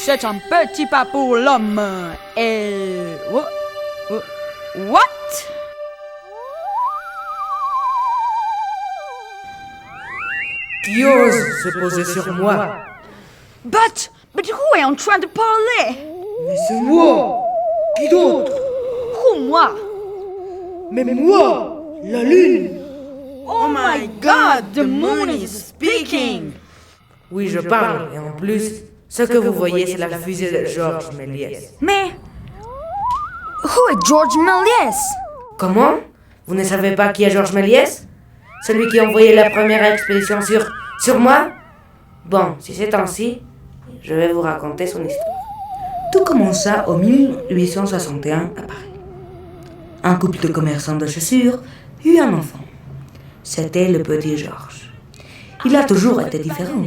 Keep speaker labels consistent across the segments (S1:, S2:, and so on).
S1: C'est un petit pas pour l'homme. Et... What?
S2: Qui ose se poser sur moi?
S1: But who est en train de parler?
S2: Mais c'est moi! Qui d'autre?
S1: Who, moi?
S2: Mais moi! La lune!
S1: Oh my God, the moon is speaking!
S2: Oui, je parle, et en plus, ce que vous voyez, c'est la fusée de Georges Méliès.
S1: Mais... Who est Georges Méliès?
S2: Comment? Vous ne savez pas qui est Georges Méliès? Celui qui a envoyé la première expédition sur moi? Bon, si c'est ainsi, je vais vous raconter son histoire. Tout commença en 1861 à Paris. Un couple de commerçants de chaussures eut un enfant. C'était le petit Georges. Il a toujours été différent.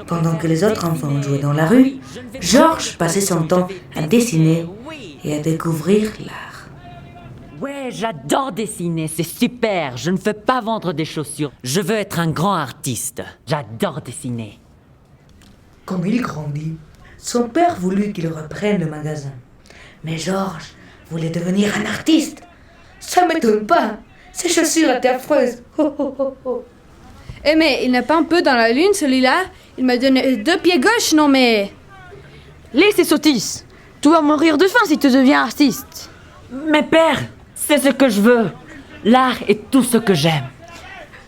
S2: Pendant que les autres enfants jouaient dans la rue, Georges passait son temps à dessiner et à découvrir l'art.
S3: Ouais, j'adore dessiner, c'est super. Je ne veux pas vendre des chaussures. Je veux être un grand artiste. J'adore dessiner.
S2: Comme il grandit, son père voulut qu'il reprenne le magasin. Mais Georges voulait devenir un artiste. Ça m'étonne pas. Ses chaussures étaient affreuses. Oh, oh, oh, oh.
S4: Eh mais il n'est pas un peu dans la lune celui-là? Il m'a donné 2 pieds gauche, non mais...
S1: Laisse ces sottises. Tu vas mourir de faim si tu deviens artiste.
S3: Mais père, c'est ce que je veux. L'art est tout ce que j'aime.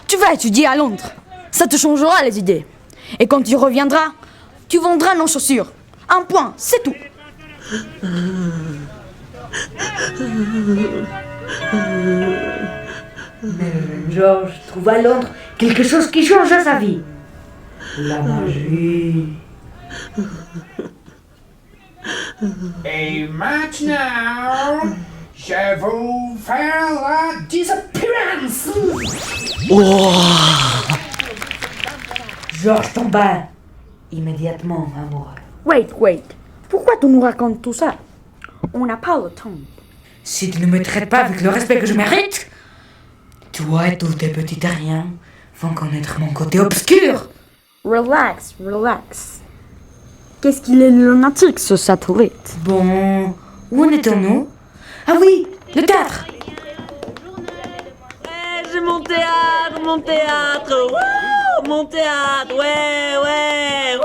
S1: Tu vas étudier à Londres. Ça te changera les idées. Et quand tu reviendras, tu vendras nos chaussures. Un point, c'est tout.
S2: Mais le jeune Georges trouva à Londres quelque chose qui changea sa vie. La magie.
S5: Et maintenant, je vais vous faire la disappearance.
S2: Georges tomba immédiatement amoureux.
S1: Wait. Pourquoi tu nous racontes tout ça? On n'a pas le temps.
S2: Si tu ne me traites pas avec le respect que je mérite, toi et tous tes petits terriens vont connaître mon côté obscur.
S1: Relax. Qu'est-ce qu'il est lunatique, ce satellite?
S2: Bon, où en étions-nous? Ah oui, le théâtre.
S3: Ouais, j'ai mon théâtre. Wouh, mon théâtre, ouais. Wouh.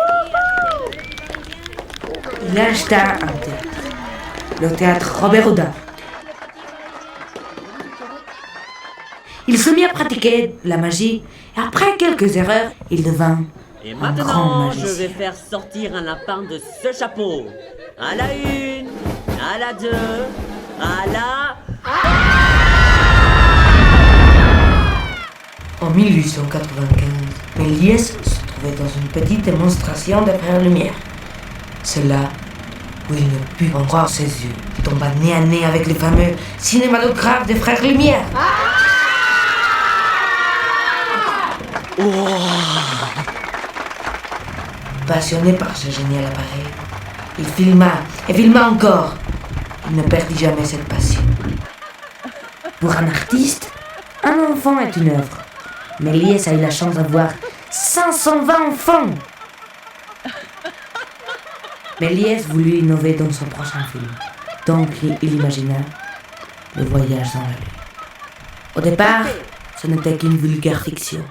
S2: Il acheta un théâtre. Le théâtre Robert Houdin. Il se mit à pratiquer la magie et après quelques erreurs, il devint
S3: Et
S2: un grand
S3: maintenant,
S2: magicien.
S3: je vais faire sortir un lapin de ce chapeau. À la 1, à la 2, à la...
S2: En 1895, Méliès se trouvait dans une petite démonstration de frères Lumière. C'est là où il ne put en croire ses yeux. Il tomba nez à nez avec les fameux cinématographes des frères Lumière. Passionné par ce génial appareil, il filma et filma encore. Il ne perdit jamais cette passion. Pour un artiste, un enfant est une œuvre. Méliès a eu la chance d'avoir 520 enfants. Méliès voulut innover dans son prochain film. Donc il imagina le voyage dans la Lune. Au départ, ce n'était qu'une vulgaire fiction.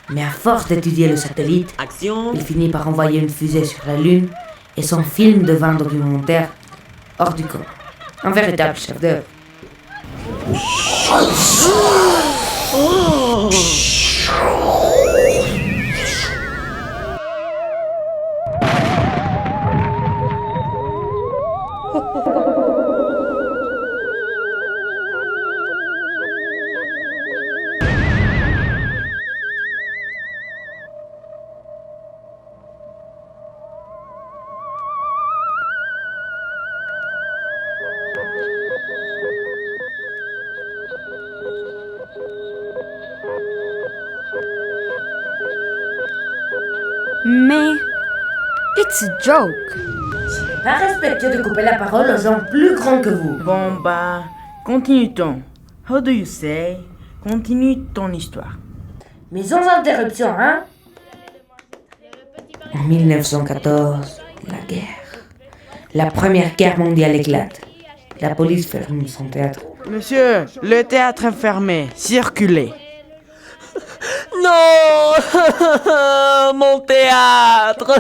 S2: Mais à force d'étudier le satellite,
S3: Action.
S2: il finit par envoyer une fusée sur la Lune et son film devint documentaire hors du commun. Un véritable chef-d'œuvre.
S1: It's a joke.
S2: C'est pas respectueux de couper la parole aux gens plus grands que vous.
S6: Bon, bah, continue-t-on. How do you say? Continue ton histoire.
S2: Mais sans interruption, hein? En 1914, la guerre. La première guerre mondiale éclate. La police ferme son théâtre.
S6: Monsieur, le théâtre est fermé. Circulez.
S3: Non. Mon théâtre.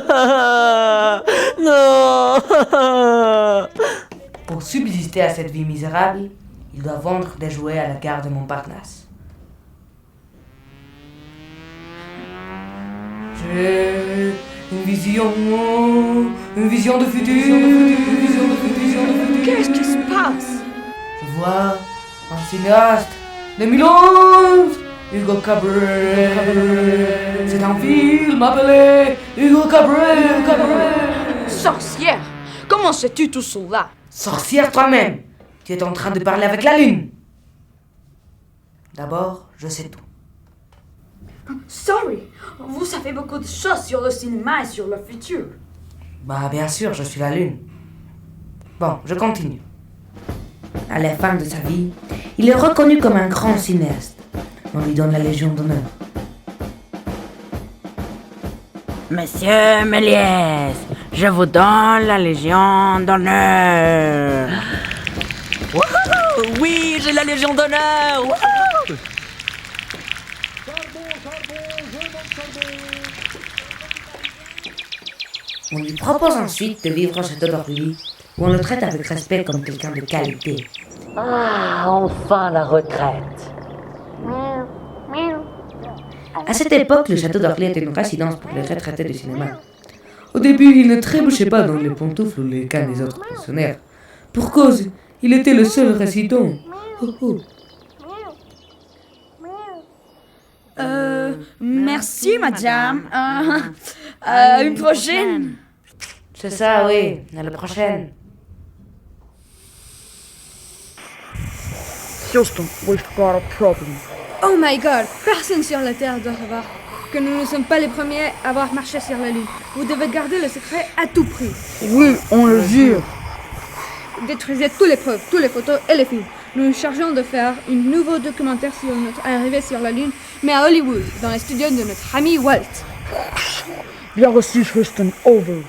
S3: Non.
S2: Pour subsister à cette vie misérable, il doit vendre des jouets à la gare de Montparnasse. J'ai une vision de futur.
S1: Qu'est-ce qui se passe?
S2: Je vois un cinéaste 2011, Hugo Cabret. C'est un film appelé Hugo Cabret.
S1: Sorcière! Comment sais-tu tout cela?
S2: Sorcière toi-même, tu es en train de parler avec la lune. D'abord, je sais tout.
S1: Sorry, vous savez beaucoup de choses sur le cinéma et sur le futur.
S2: Bah bien sûr, je suis la lune. Bon, je continue. À la fin de sa vie, il est reconnu comme un grand cinéaste. On lui donne la Légion d'honneur.
S6: Monsieur Méliès, je vous donne la Légion d'honneur.
S3: Wouhou! Oui, j'ai la Légion d'honneur. Wouhou!
S2: On lui propose ensuite de vivre au château d'Orly, où on le traite avec respect comme quelqu'un de qualité.
S3: Ah, enfin la retraite.
S2: À cette époque, le château d'Orly était une résidence pour les retraités du cinéma. Au début, il ne trébuchait pas dans les pantoufles ou les cannes des autres pensionnaires. Pour cause, il était le seul résident. Oh, oh.
S1: Merci, madame. Une prochaine.
S2: C'est ça, oui. À la prochaine.
S6: Houston, we've got a problem.
S4: Oh my god, personne sur la Terre doit savoir que nous ne sommes pas les premiers à avoir marché sur la Lune. Vous devez garder le secret à tout prix.
S6: Oui, on le jure.
S4: Détruisez toutes les preuves, toutes les photos et les films. Nous nous chargeons de faire un nouveau documentaire sur notre arrivée sur la Lune, mais à Hollywood, dans les studios de notre ami Walt.
S6: Bien reçu, Houston, over.